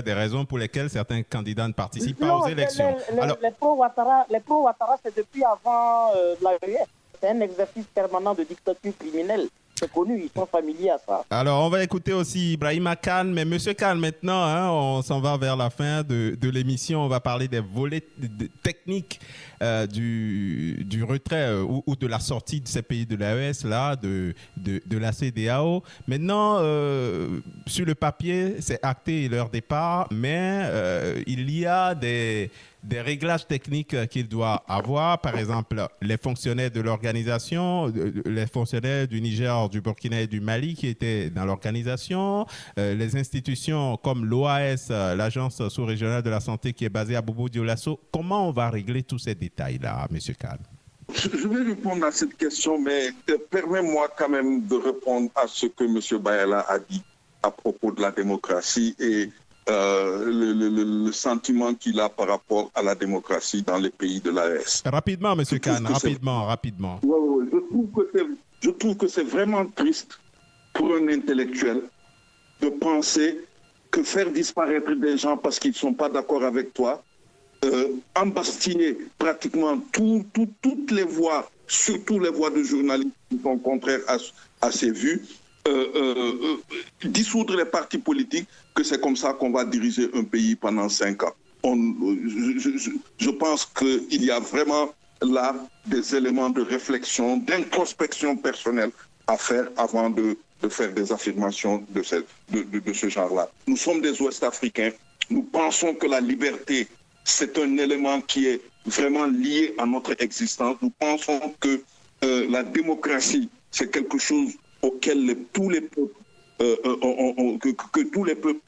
des raisons pour lesquelles certains candidats ne participent pas aux Non, élections. Alors, les pro-Ouattara, c'est depuis avant l'AES. C'est un exercice permanent de dictature criminelle. C'est connu, ils sont familiers à ça. Alors, on va écouter aussi Ibrahima Kane, mais Monsieur Kane, maintenant, hein, on s'en va vers la fin de l'émission. On va parler des volets techniques du retrait ou de la sortie de ces pays de l'AES, là, de la CEDEAO. Maintenant, sur le papier, c'est acté leur départ, mais il y a des réglages techniques qu'il doit avoir. Par exemple, les fonctionnaires de l'organisation, les fonctionnaires du Niger, du Burkina et du Mali qui étaient dans l'organisation, les institutions comme l'OAS, l'Agence sous-régionale de la santé qui est basée à Bobo-Dioulasso. Comment on va régler tous ces détails-là, M. Kane? Je vais répondre à cette question, mais permets-moi quand même de répondre à ce que M. Bayala a dit à propos de la démocratie et le sentiment qu'il a par rapport à la démocratie dans les pays de l'AES. Rapidement, M. Kane, rapidement. Ouais, je trouve que c'est vraiment triste pour un intellectuel de penser que faire disparaître des gens parce qu'ils ne sont pas d'accord avec toi, embastiller pratiquement toutes les voix, surtout les voix de journalistes qui sont contraires à ces vues, dissoudre les partis politiques, que c'est comme ça qu'on va diriger un pays pendant 5 ans. Je pense qu'il y a vraiment là des éléments de réflexion, d'introspection personnelle à faire avant de faire des affirmations de ce genre-là. Nous sommes des Ouest-Africains, nous pensons que la liberté, c'est un élément qui est vraiment lié à notre existence. Nous pensons que la démocratie, c'est quelque chose auquel tous les peuples que tous les peuples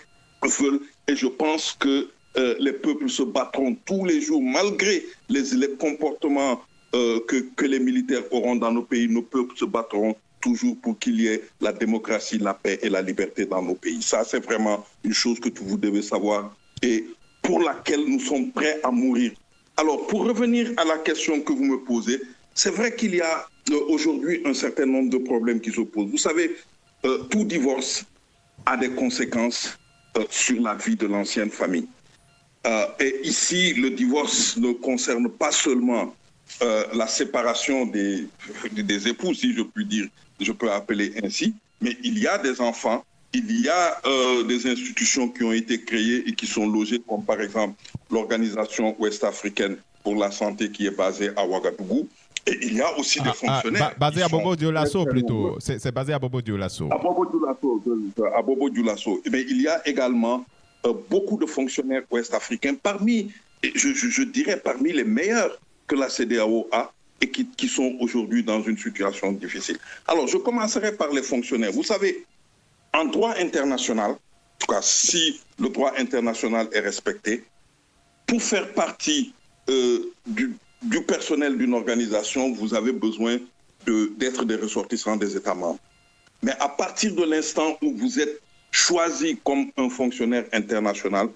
veulent, et je pense que les peuples se battront tous les jours, malgré les comportements que les militaires auront dans nos pays. Nos peuples se battront toujours pour qu'il y ait la démocratie, la paix et la liberté dans nos pays. Ça, c'est vraiment une chose que vous devez savoir et pour laquelle nous sommes prêts à mourir. Alors, pour revenir à la question que vous me posez, c'est vrai qu'il y a aujourd'hui un certain nombre de problèmes qui se posent. Vous savez, tout divorce a des conséquences sur la vie de l'ancienne famille. Et ici, le divorce ne concerne pas seulement la séparation des époux, si je puis dire, je peux appeler ainsi, mais il y a des enfants, il y a des institutions qui ont été créées et qui sont logées, comme par exemple l'Organisation ouest-africaine pour la santé qui est basée à Ouagadougou. Et il y a aussi des fonctionnaires. Basé à Bobo-Dioulasso plutôt. C'est basé à Bobo-Dioulasso. À Bobo-Dioulasso. Mais il y a également beaucoup de fonctionnaires ouest-africains, je dirais parmi les meilleurs que la CEDEAO a et qui sont aujourd'hui dans une situation difficile. Alors, je commencerai par les fonctionnaires. Vous savez, en droit international, en tout cas, si le droit international est respecté, pour faire partie du personnel d'une organisation, vous avez besoin d'être des ressortissants des États membres. Mais à partir de l'instant où vous êtes choisi comme un fonctionnaire international,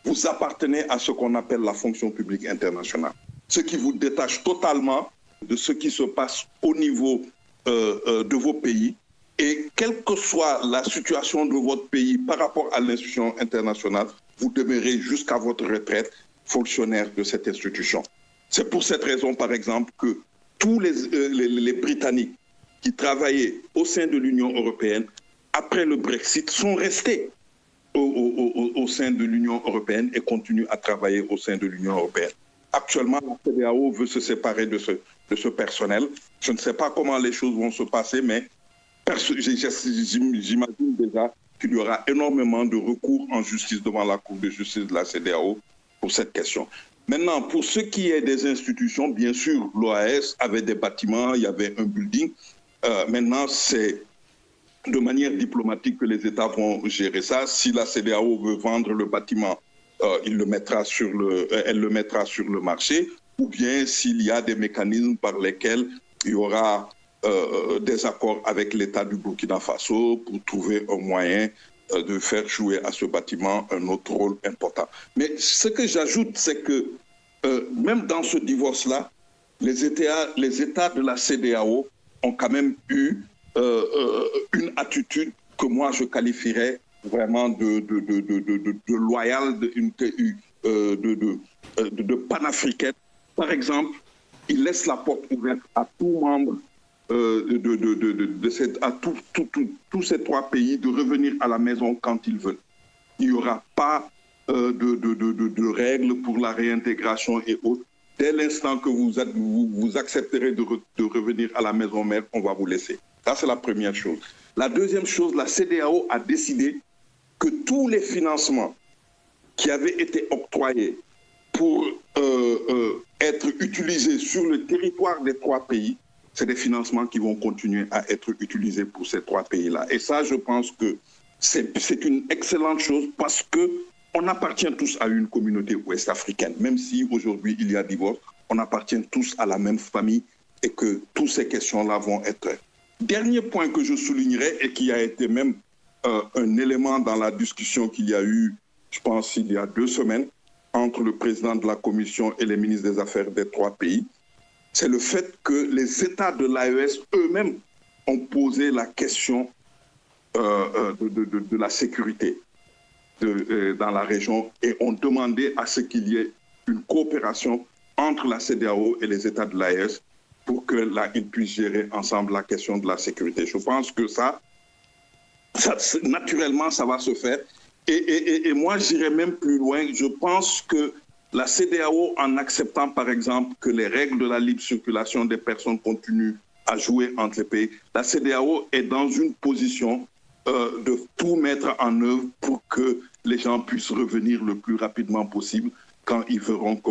vous appartenez à ce qu'on appelle la fonction publique internationale. Ce qui vous détache totalement de ce qui se passe au niveau de vos pays. Et quelle que soit la situation de votre pays par rapport à l'institution internationale, vous demeurez jusqu'à votre retraite fonctionnaire de cette institution. C'est pour cette raison, par exemple, que tous les Britanniques qui travaillaient au sein de l'Union européenne, après le Brexit, sont restés au sein de l'Union européenne et continuent à travailler au sein de l'Union européenne. Actuellement, la CEDEAO veut se séparer de ce personnel. Je ne sais pas comment les choses vont se passer, mais j'imagine déjà qu'il y aura énormément de recours en justice devant la Cour de justice de la CEDEAO pour cette question. Maintenant, pour ce qui est des institutions, bien sûr, l'OAS avait des bâtiments, il y avait un building. Maintenant, c'est de manière diplomatique que les États vont gérer ça. Si la CEDEAO veut vendre le bâtiment, elle le mettra sur le marché, ou bien s'il y a des mécanismes par lesquels il y aura des accords avec l'État du Burkina Faso pour trouver un moyen de faire jouer à ce bâtiment un autre rôle important. Mais ce que j'ajoute, c'est que même dans ce divorce-là, les États de la CEDEAO ont quand même eu une attitude que moi je qualifierais vraiment de loyal, de panafricaine. Par exemple, il laisse la porte ouverte à tout membre à tous ces trois pays de revenir à la maison quand ils veulent. Il n'y aura pas de règles pour la réintégration et autres. Dès l'instant que vous accepterez de revenir à la maison mère, on va vous laisser. Ça, c'est la première chose. La deuxième chose, la CEDEAO a décidé que tous les financements qui avaient été octroyés pour être utilisés sur le territoire des trois pays, c'est des financements qui vont continuer à être utilisés pour ces trois pays-là. Et ça, je pense que c'est une excellente chose parce qu'on appartient tous à une communauté ouest-africaine. Même si aujourd'hui il y a divorce, on appartient tous à la même famille et que toutes ces questions-là vont être... Dernier point que je soulignerai et qui a été même un élément dans la discussion qu'il y a eu, je pense, il y a 2 semaines, entre le président de la Commission et les ministres des Affaires des trois pays, c'est le fait que les États de l'AES eux-mêmes ont posé la question de la sécurité dans la région et ont demandé à ce qu'il y ait une coopération entre la CEDEAO et les États de l'AES pour que ils puissent gérer ensemble la question de la sécurité. Je pense que ça naturellement, ça va se faire. Et moi, j'irai même plus loin. Je pense que la CEDEAO, en acceptant par exemple que les règles de la libre circulation des personnes continuent à jouer entre les pays, la CEDEAO est dans une position de tout mettre en œuvre pour que les gens puissent revenir le plus rapidement possible quand ils verront que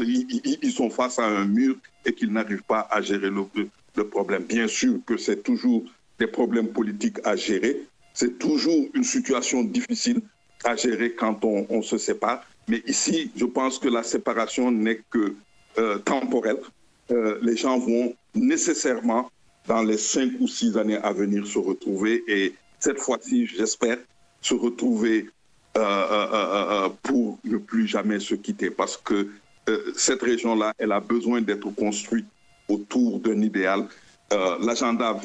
ils sont face à un mur et qu'ils n'arrivent pas à gérer le problème. Bien sûr que c'est toujours des problèmes politiques à gérer, c'est toujours une situation difficile à gérer quand on se sépare. Mais ici, je pense que la séparation n'est que temporelle. Les gens vont nécessairement, dans les 5 ou 6 années à venir, se retrouver. Et cette fois-ci, j'espère, se retrouver pour ne plus jamais se quitter. Parce que cette région-là, elle a besoin d'être construite autour d'un idéal. L'agenda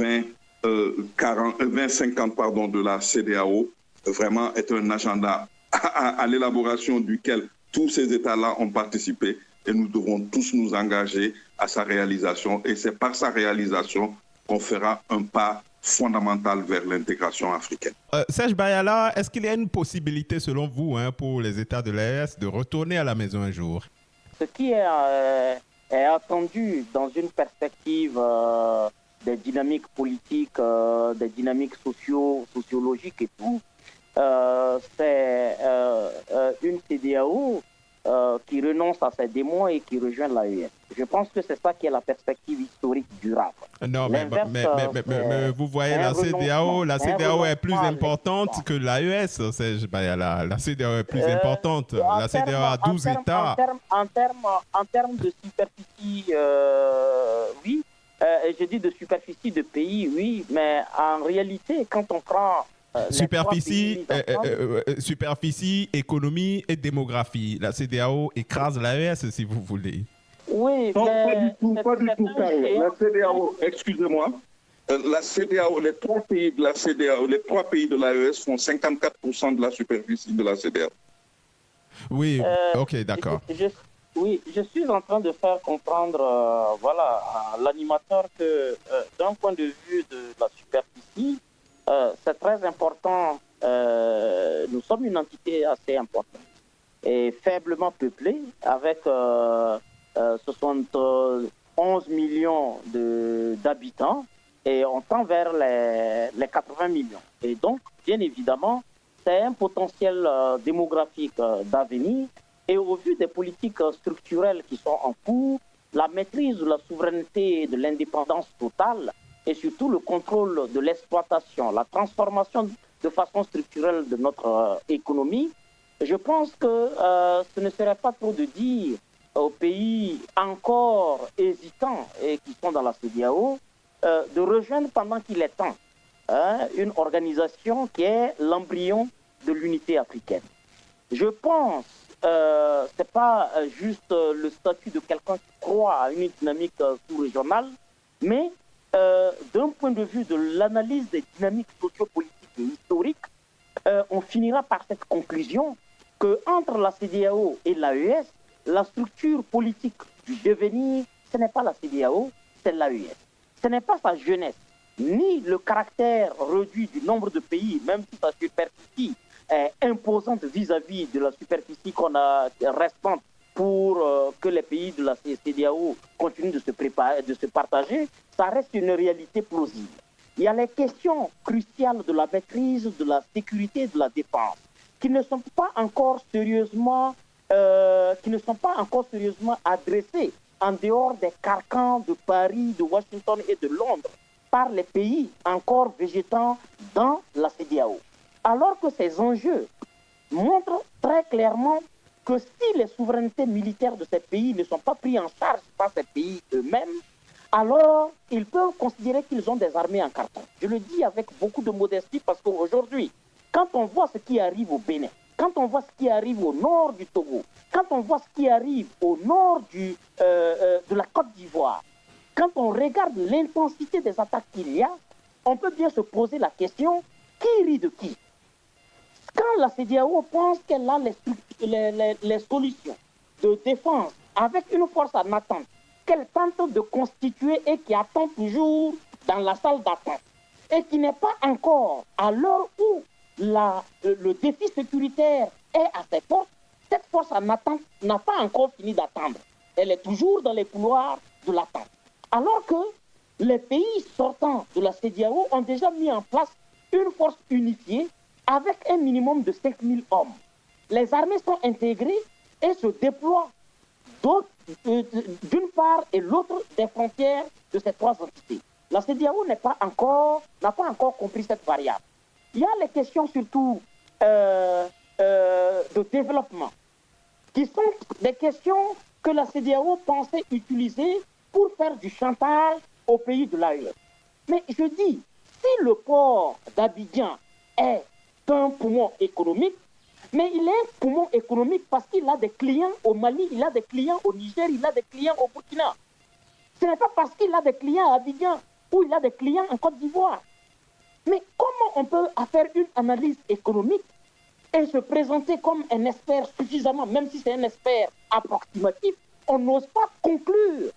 2050 de la CEDEAO, vraiment est un agenda à l'élaboration duquel tous ces États-là ont participé et nous devons tous nous engager à sa réalisation. Et c'est par sa réalisation qu'on fera un pas fondamental vers l'intégration africaine. Serge Bayala, est-ce qu'il y a une possibilité, selon vous, pour les États de l'AES de retourner à la maison un jour? Ce qui est attendu dans une perspective des dynamiques politiques, des dynamiques sociologiques et tout, c'est une CEDEAO qui renonce à ses démons et qui rejoint l'AES. Je pense que c'est ça qui est la perspective historique durable. Non, mais vous voyez, la CEDEAO est plus importante que l'AES. La CEDEAO est plus importante. La CEDEAO a 12 États. En termes de superficie, oui. Je dis de superficie de pays, oui. Mais en réalité, quand on prend... Superficie, économie et démographie. La CEDEAO écrase l'AES, si vous voulez. Oui, non, mais pas du tout, Carl. La CEDEAO, excusez-moi, la CEDEAO, les 3 pays de la CEDEAO, les 3 pays de l'AES font 54% de la superficie de la CEDEAO. Oui, ok, d'accord. Oui, je suis en train de faire comprendre à l'animateur que d'un point de vue de la superficie, c'est très important. Nous sommes une entité assez importante et faiblement peuplée, avec 71 millions d'habitants, et on tend vers les 80 millions. Et donc, bien évidemment, c'est un potentiel démographique d'avenir. Et au vu des politiques structurelles qui sont en cours, la maîtrise de la souveraineté et de l'indépendance totale, et surtout le contrôle de l'exploitation, la transformation de façon structurelle de notre économie, je pense que ce ne serait pas trop de dire aux pays encore hésitants et qui sont dans la CEDEAO de rejoindre pendant qu'il est temps une organisation qui est l'embryon de l'unité africaine. Je pense c'est pas juste le statut de quelqu'un qui croit à une dynamique sous-régionale, mais d'un point de vue de l'analyse des dynamiques sociopolitiques et historiques, on finira par cette conclusion qu'entre la CEDEAO et l'AES, la structure politique du devenir, ce n'est pas la CEDEAO, c'est l'AES. Ce n'est pas sa jeunesse, ni le caractère réduit du nombre de pays, même si sa superficie est imposante vis-à-vis de la superficie qu'on a restante pour que les pays de la CEDEAO continuent de se partager, ça reste une réalité plausible. Il y a les questions cruciales de la maîtrise, de la sécurité et de la défense qui ne sont pas encore sérieusement adressées en dehors des carcans de Paris, de Washington et de Londres par les pays encore végétant dans la CEDEAO. Alors que ces enjeux montrent très clairement que si les souverainetés militaires de ces pays ne sont pas prises en charge par ces pays eux-mêmes, alors ils peuvent considérer qu'ils ont des armées en carton. Je le dis avec beaucoup de modestie parce qu'aujourd'hui, quand on voit ce qui arrive au Bénin, quand on voit ce qui arrive au nord du Togo, quand on voit ce qui arrive au nord de la Côte d'Ivoire, quand on regarde l'intensité des attaques qu'il y a, on peut bien se poser la question, qui rit de qui? Quand la CEDEAO pense qu'elle a les solutions de défense avec une force en attente, qu'elle tente de constituer et qui attend toujours dans la salle d'attente, et qui n'est pas encore à l'heure où le défi sécuritaire est à ses portes, cette force en attente n'a pas encore fini d'attendre. Elle est toujours dans les couloirs de l'attente. Alors que les pays sortants de la CEDEAO ont déjà mis en place une force unifiée avec un minimum de 5000 hommes. Les armées sont intégrées et se déploient d'une part et l'autre des frontières de ces trois entités. La CEDEAO n'a pas encore compris cette variable. Il y a les questions surtout de développement, qui sont des questions que la CEDEAO pensait utiliser pour faire du chantage aux pays de l'AES. Mais je dis, si le port d'Abidjan est un poumon économique, mais il est un poumon économique parce qu'il a des clients au Mali, il a des clients au Niger, il a des clients au Burkina. Ce n'est pas parce qu'il a des clients à Abidjan ou il a des clients en Côte d'Ivoire. Mais comment on peut faire une analyse économique et se présenter comme un expert suffisamment, même si c'est un expert approximatif, on n'ose pas conclure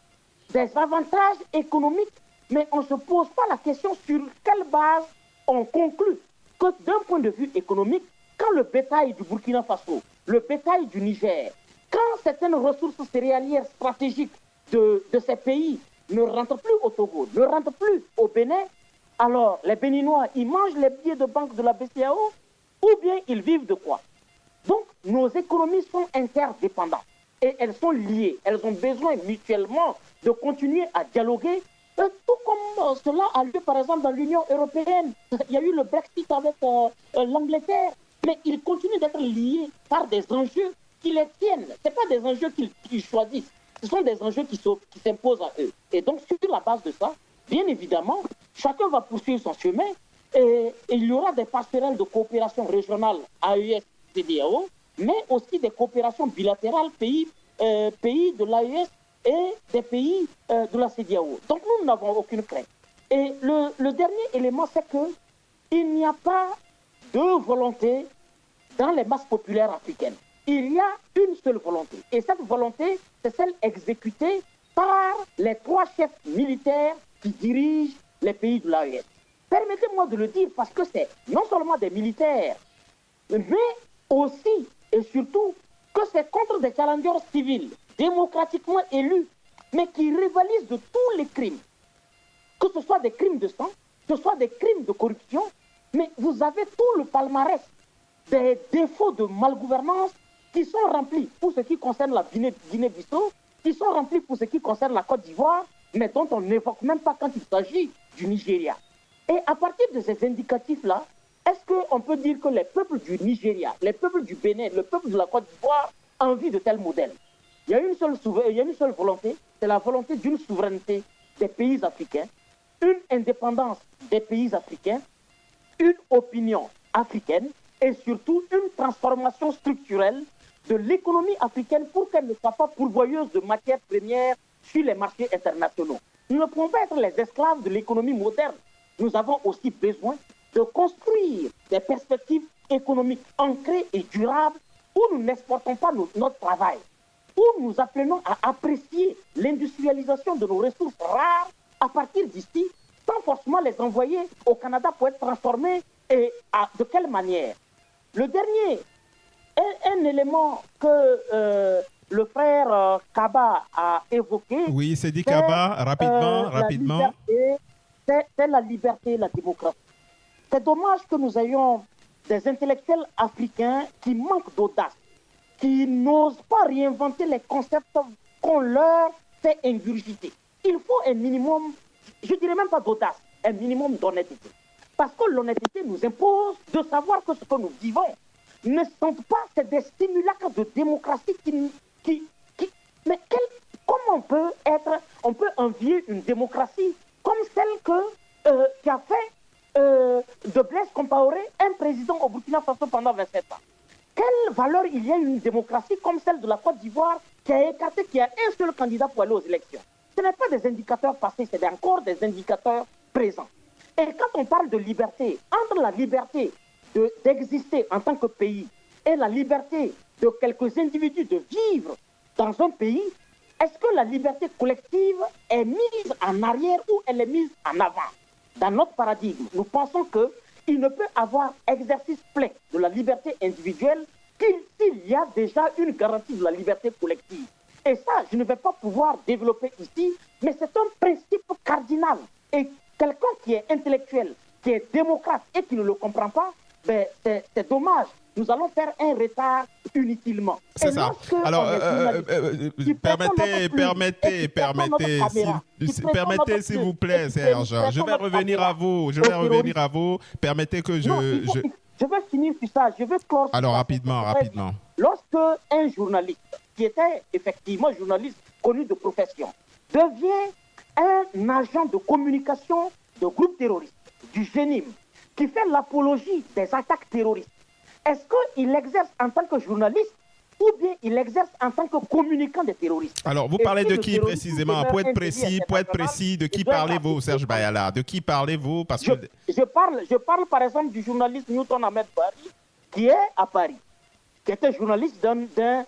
des avantages économiques, mais on ne se pose pas la question sur quelle base on conclut que d'un point de vue économique, quand le bétail du Burkina Faso, le bétail du Niger, quand certaines ressources céréalières stratégiques de ces pays ne rentrent plus au Togo, ne rentrent plus au Bénin, alors les Béninois, ils mangent les billets de banque de la BCEAO ou bien ils vivent de quoi? Donc nos économies sont interdépendantes et elles sont liées. Elles ont besoin mutuellement de continuer à dialoguer, tout comme cela a lieu par exemple dans l'Union européenne. Il y a eu le Brexit avec l'Angleterre, mais ils continuent d'être liés par des enjeux qui les tiennent. Ce ne sont pas des enjeux qu'ils choisissent, ce sont des enjeux qui s'imposent à eux. Et donc sur la base de ça, bien évidemment, chacun va poursuivre son chemin et il y aura des passerelles de coopération régionale AES-CEDEAO, mais aussi des coopérations bilatérales pays de l'AES et des pays de la CEDEAO. Donc nous n'avons aucune crainte. Et le dernier élément, c'est qu'il n'y a pas de volonté dans les masses populaires africaines. Il y a une seule volonté. Et cette volonté, c'est celle exécutée par les trois chefs militaires qui dirigent les pays de l'AES. Permettez-moi de le dire parce que c'est non seulement des militaires, mais aussi et surtout que c'est contre des challengers civils démocratiquement élus, mais qui rivalisent de tous les crimes. Que ce soit des crimes de sang, que ce soit des crimes de corruption, mais vous avez tout le palmarès des défauts de malgouvernance qui sont remplis pour ce qui concerne la Guinée-Bissau, qui sont remplis pour ce qui concerne la Côte d'Ivoire, mais dont on n'évoque même pas quand il s'agit du Nigeria. Et à partir de ces indicatifs-là, est-ce qu'on peut dire que les peuples du Nigeria, les peuples du Bénin, le peuple de la Côte d'Ivoire ont envie de tel modèle? Il y a une seule volonté, c'est la volonté d'une souveraineté des pays africains, une indépendance des pays africains, une opinion africaine et surtout une transformation structurelle de l'économie africaine pour qu'elle ne soit pas pourvoyeuse de matières premières sur les marchés internationaux. Nous ne pouvons pas être les esclaves de l'économie moderne. Nous avons aussi besoin de construire des perspectives économique ancrée et durable où nous n'exportons pas notre travail, où nous apprenons à apprécier l'industrialisation de nos ressources rares à partir d'ici, sans forcément les envoyer au Canada pour être transformées, et de quelle manière. Le dernier, un élément que le frère Kaba a évoqué. Oui, c'est dit Kaba, rapidement. C'est la liberté et la démocratie. C'est dommage que nous ayons des intellectuels africains qui manquent d'audace, qui n'osent pas réinventer les concepts qu'on leur fait ingurgiter. Il faut un minimum, je dirais même pas d'audace, un minimum d'honnêteté. Parce que l'honnêteté nous impose de savoir que ce que nous vivons ne sont pas, c'est des simulacres de démocratie mais comment on peut envier une démocratie comme celle qui a fait de Blaise Compaoré un président au Burkina Faso pendant 27 ans. Quelle valeur il y a une démocratie comme celle de la Côte d'Ivoire qui a écarté, qui a un seul candidat pour aller aux élections? Ce n'est pas des indicateurs passés, c'est encore des indicateurs présents. Et quand on parle de liberté, entre la liberté d'exister en tant que pays et la liberté de quelques individus de vivre dans un pays, est-ce que la liberté collective est mise en arrière ou elle est mise en avant? Dans notre paradigme, nous pensons qu'il ne peut avoir exercice plein de la liberté individuelle qu'il y a déjà une garantie de la liberté collective. Et ça, je ne vais pas pouvoir développer ici, mais c'est un principe cardinal. Et quelqu'un qui est intellectuel, qui est démocrate et qui ne le comprend pas, ben, c'est dommage. Nous allons faire un retard inutilement. C'est ça. Alors, permettez, s'il vous plaît, Serge. Je vais revenir à vous. Permettez que je vais finir sur ça. Je vais clore. Alors, rapidement. Lorsque un journaliste, qui était effectivement journaliste connu de profession, devient un agent de communication de groupes terroristes, du GENIM, qui fait l'apologie des attaques terroristes, est-ce qu'il exerce en tant que journaliste ou bien il exerce en tant que communicant des terroristes? Alors, vous parlez de qui précisément? Pour être précis, de qui parlez-vous, Serge Bayala? De qui parlez-vous? Parce que je parle par exemple du journaliste Newton Ahmed Bari, qui est à Paris, qui était journaliste de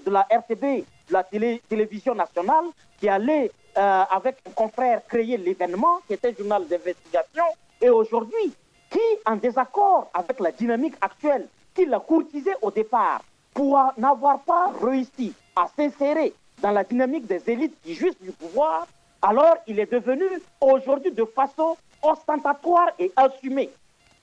la RTB, de la télévision nationale, qui allait avec un confrère créer l'événement, qui était journal d'investigation, et aujourd'hui, qui, en désaccord avec la dynamique actuelle, qui l'a courtisé au départ, pour n'avoir pas réussi à s'insérer dans la dynamique des élites qui jouissent du pouvoir, alors il est devenu aujourd'hui de façon ostentatoire et assumée,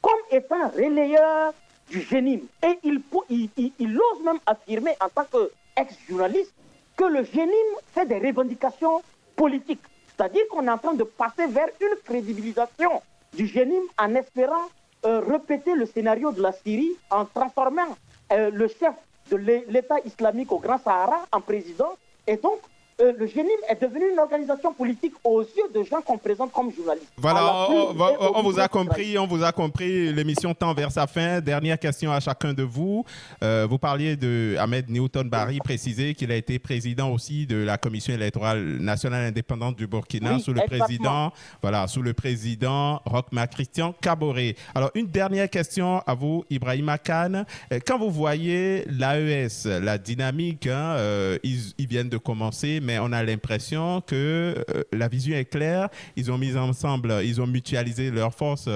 comme étant relayeur du GENIM. Et il ose même affirmer en tant qu'ex-journaliste que le GENIM fait des revendications politiques. C'est-à-dire qu'on est en train de passer vers une crédibilisation du GENIM en espérant répéter le scénario de la Syrie en transformant le chef de l'État islamique au Grand Sahara en président. Et donc, le GENIM est devenu une organisation politique aux yeux de gens qu'on présente comme journalistes. Voilà, on vous a compris. L'émission tend vers sa fin. Dernière question à chacun de vous. Vous parliez de Ahmed Newton Bari, précisé qu'il a été président aussi de la Commission électorale nationale indépendante du Burkina, sous le président Roch-Marc Christian Kaboré. Alors, une dernière question à vous, Ibrahima Kane. Quand vous voyez l'AES, la dynamique, ils viennent de commencer, mais on a l'impression que la vision est claire. Ils ont mis ensemble, ils ont mutualisé leurs forces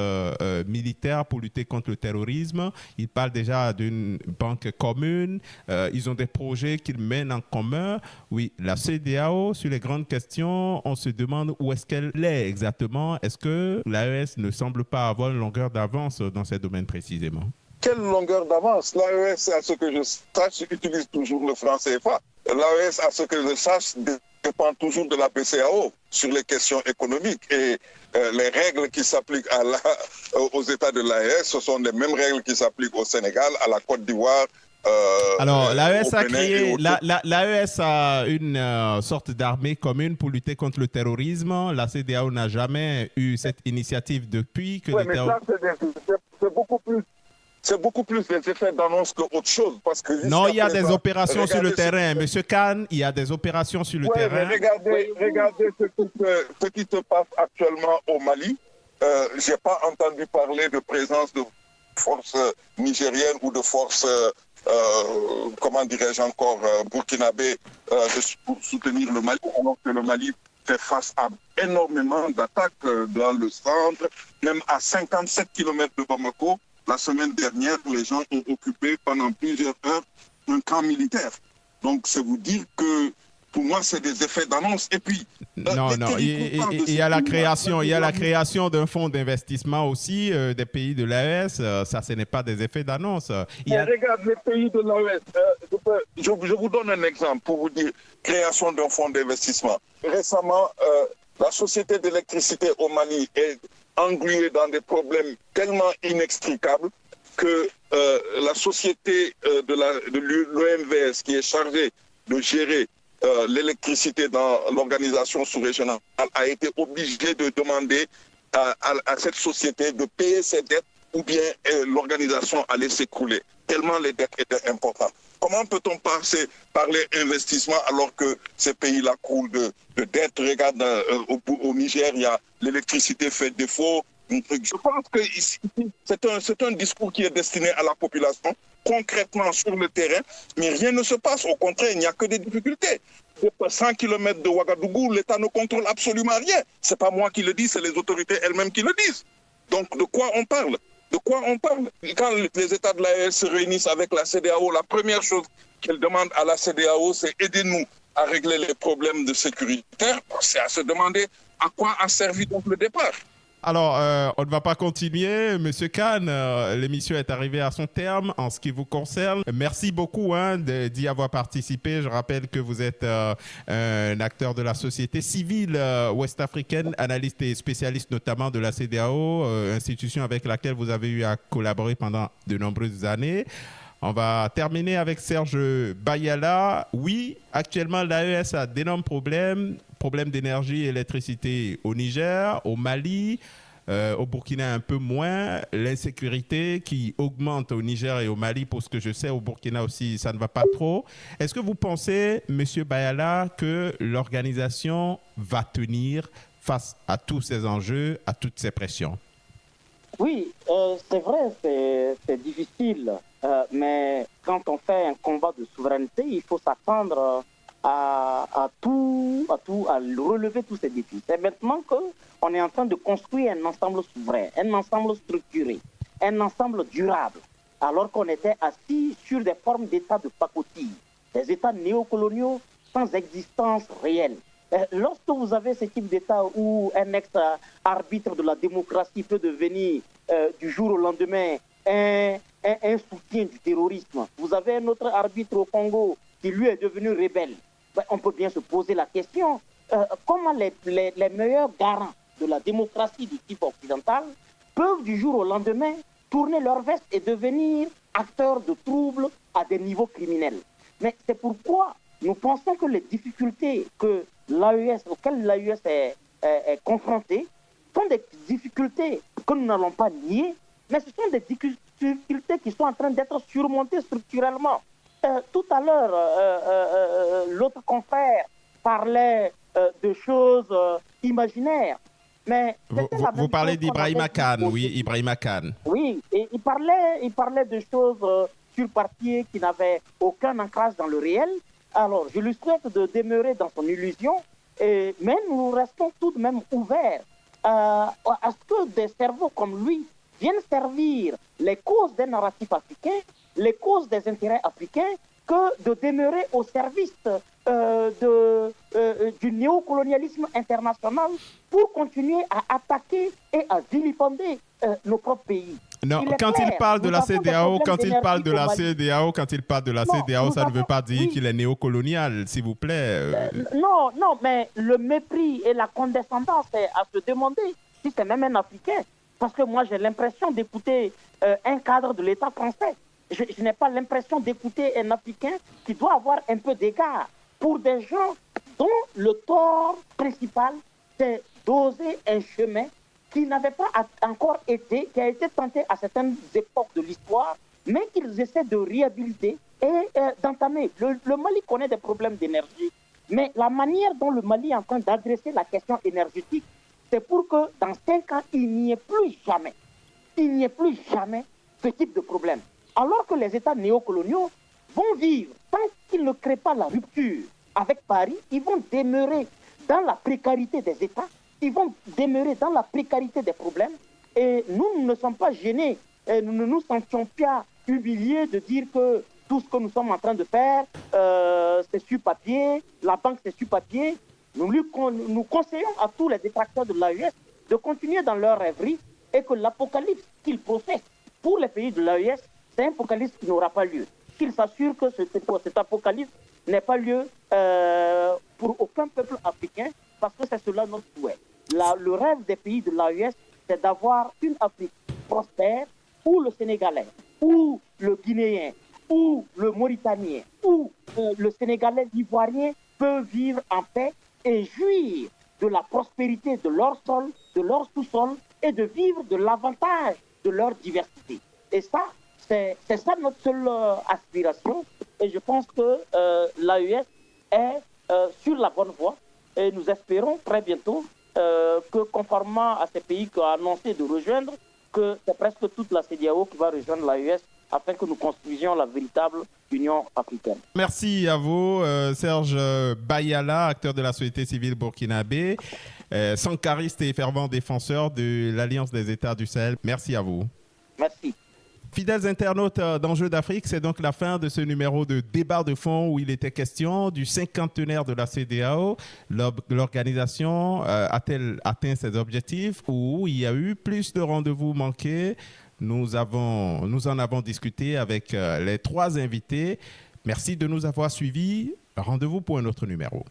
militaires pour lutter contre le terrorisme. Ils parlent déjà d'une banque commune. Ils ont des projets qu'ils mènent en commun. Oui, la CEDEAO, sur les grandes questions, on se demande où est-ce qu'elle est exactement. Est-ce que l'AES ne semble pas avoir une longueur d'avance dans ces domaines précisément? Quelle longueur d'avance? L'AES, à ce que je sache, utilise toujours le franc CFA. L'AES, à ce que je sache, dépend toujours de la BCEAO sur les questions économiques. Et les règles qui s'appliquent aux États de l'AES, ce sont les mêmes règles qui s'appliquent au Sénégal, à la Côte d'Ivoire. Alors, l'AES a créé, l'AES a une sorte d'armée commune pour lutter contre le terrorisme. La CEDEAO n'a jamais eu cette initiative depuis que... Oui, mais ça, c'est beaucoup plus. C'est beaucoup plus des effets d'annonce qu'autre chose. Parce que non, il y a des opérations sur le terrain. Monsieur Kane, il y a des opérations sur le terrain. Mais regardez ce qui se passe actuellement au Mali. Je n'ai pas entendu parler de présence de forces nigériennes ou de forces, comment dirais-je encore, burkinabé pour soutenir le Mali, alors que le Mali fait face à énormément d'attaques dans le centre, même à 57 km de Bamako. La semaine dernière, les gens ont occupé pendant plusieurs heures un camp militaire. Donc, c'est vous dire que pour moi, c'est des effets d'annonce. Et puis, non, il y a la création d'un fonds d'investissement aussi des pays de l'AES. Ça, ce n'est pas des effets d'annonce. Regarde, les pays de l'AES, je vous donne un exemple pour vous dire création d'un fonds d'investissement. Récemment, la société d'électricité au Mali est engluée dans des problèmes tellement inextricables que la société de l'OMVS qui est chargée de gérer l'électricité dans l'organisation sous-régionale a été obligée de demander à cette société de payer ses dettes ou bien l'organisation allait s'écrouler, tellement les dettes étaient importantes. Comment peut-on parler investissement alors que ces pays-là coulent de dettes? Regarde, au Niger, l'électricité fait défaut. Je pense que c'est un discours qui est destiné à la population, concrètement sur le terrain, mais rien ne se passe. Au contraire, il n'y a que des difficultés. 100 km de Ouagadougou, l'État ne contrôle absolument rien. Ce n'est pas moi qui le dis, c'est les autorités elles-mêmes qui le disent. Donc, de quoi on parle? Quand les États de l'AES se réunissent avec la CEDEAO, la première chose qu'elles demandent à la CEDEAO, c'est aidez-nous à régler les problèmes de sécurité. C'est à se demander à quoi a servi donc le départ. Alors, on ne va pas continuer. Monsieur Kane, l'émission est arrivée à son terme en ce qui vous concerne. Merci beaucoup d'y avoir participé. Je rappelle que vous êtes un acteur de la société civile ouest-africaine, analyste et spécialiste notamment de la CEDEAO, institution avec laquelle vous avez eu à collaborer pendant de nombreuses années. On va terminer avec Serge Bayala. Oui, actuellement, l'AES a d'énormes problèmes d'énergie et d'électricité au Niger, au Mali, au Burkina un peu moins. L'insécurité qui augmente au Niger et au Mali, pour ce que je sais, au Burkina aussi, ça ne va pas trop. Est-ce que vous pensez, M. Bayala, que l'organisation va tenir face à tous ces enjeux, à toutes ces pressions? Oui, c'est vrai, c'est difficile. Mais quand on fait un combat de souveraineté, il faut s'attendre à relever tous ces défis. C'est maintenant qu'on est en train de construire un ensemble souverain, un ensemble structuré, un ensemble durable, alors qu'on était assis sur des formes d'états de pacotille, des états néocoloniaux sans existence réelle. Lorsque vous avez ce type d'état où un ex-arbitre de la démocratie peut devenir du jour au lendemain un soutien du terrorisme, vous avez un autre arbitre au Congo qui lui est devenu rebelle, on peut bien se poser la question, comment les meilleurs garants de la démocratie du type occidental peuvent du jour au lendemain tourner leur veste et devenir acteurs de troubles à des niveaux criminels. Mais c'est pourquoi nous pensons que les difficultés auxquelles l'AES est confrontée sont des difficultés que nous n'allons pas nier, mais ce sont des difficultés qui sont en train d'être surmontées structurellement. Tout à l'heure, l'autre confrère parlait de choses imaginaires. Mais vous parlez d'Ibrahima Kane, oui, Ibrahima Kane. Oui, et il parlait de choses sur papier qui n'avaient aucun ancrage dans le réel. Alors, je lui souhaite de demeurer dans son illusion, mais nous restons tout de même ouverts à ce que des cerveaux comme lui viennent servir les causes des narratifs africains, les causes des intérêts africains, que de demeurer au service du néocolonialisme international pour continuer à attaquer et à vilipender nos propres pays. Non, quand il parle de la CEDEAO, ça ne veut pas dire qu'il est néocolonial, s'il vous plaît. Non, mais le mépris et la condescendance, c'est à se demander si c'est même un Africain. Parce que moi, j'ai l'impression d'écouter un cadre de l'État français. Je n'ai pas l'impression d'écouter un Africain qui doit avoir un peu d'égard pour des gens dont le tort principal, c'est d'oser un chemin qui n'avait pas encore été, qui a été tenté à certaines époques de l'histoire, mais qu'ils essaient de réhabiliter et d'entamer. Le Mali connaît des problèmes d'énergie, mais la manière dont le Mali est en train d'adresser la question énergétique, c'est pour que dans 5 ans, il n'y ait plus jamais ce type de problème. Alors que les États néocoloniaux vont vivre, tant qu'ils ne créent pas la rupture avec Paris, ils vont demeurer dans la précarité des États, ils vont demeurer dans la précarité des problèmes. Et nous ne sommes pas gênés, et nous ne nous sentions pas humiliés de dire que tout ce que nous sommes en train de faire, c'est sur papier, la banque c'est sur papier. Nous conseillons à tous les détracteurs de l'AES de continuer dans leur rêverie et que l'apocalypse qu'ils professent pour les pays de l'AES, c'est un apocalypse qui n'aura pas lieu. Qu'ils s'assurent que cet apocalypse n'ait pas lieu pour aucun peuple africain, parce que c'est cela notre souhait. Le rêve des pays de l'AES, c'est d'avoir une Afrique prospère où le Sénégalais, où le Guinéen, où le Mauritanien, où le Sénégalais l'Ivoirien peut vivre en paix et jouir de la prospérité de leur sol, de leur sous-sol et de vivre de l'avantage de leur diversité. Et ça, c'est ça notre seule aspiration. Et je pense que l'AES est sur la bonne voie. Et nous espérons très bientôt que, conformément à ces pays qui ont annoncé de rejoindre, que c'est presque toute la CEDEAO qui va rejoindre l'AES afin que nous construisions la véritable Union africaine. Merci à vous, Serge Bayala, acteur de la société civile burkinabé, sankariste et fervent défenseur de l'Alliance des États du Sahel. Merci à vous. Merci. Fidèles internautes d'Enjeux d'Afrique, c'est donc la fin de ce numéro de débat de fond où il était question du cinquantenaire de la CEDEAO. L'organisation a-t-elle atteint ses objectifs ou il y a eu plus de rendez-vous manqués? Nous en avons discuté avec les trois invités. Merci de nous avoir suivis. Rendez-vous pour un autre numéro.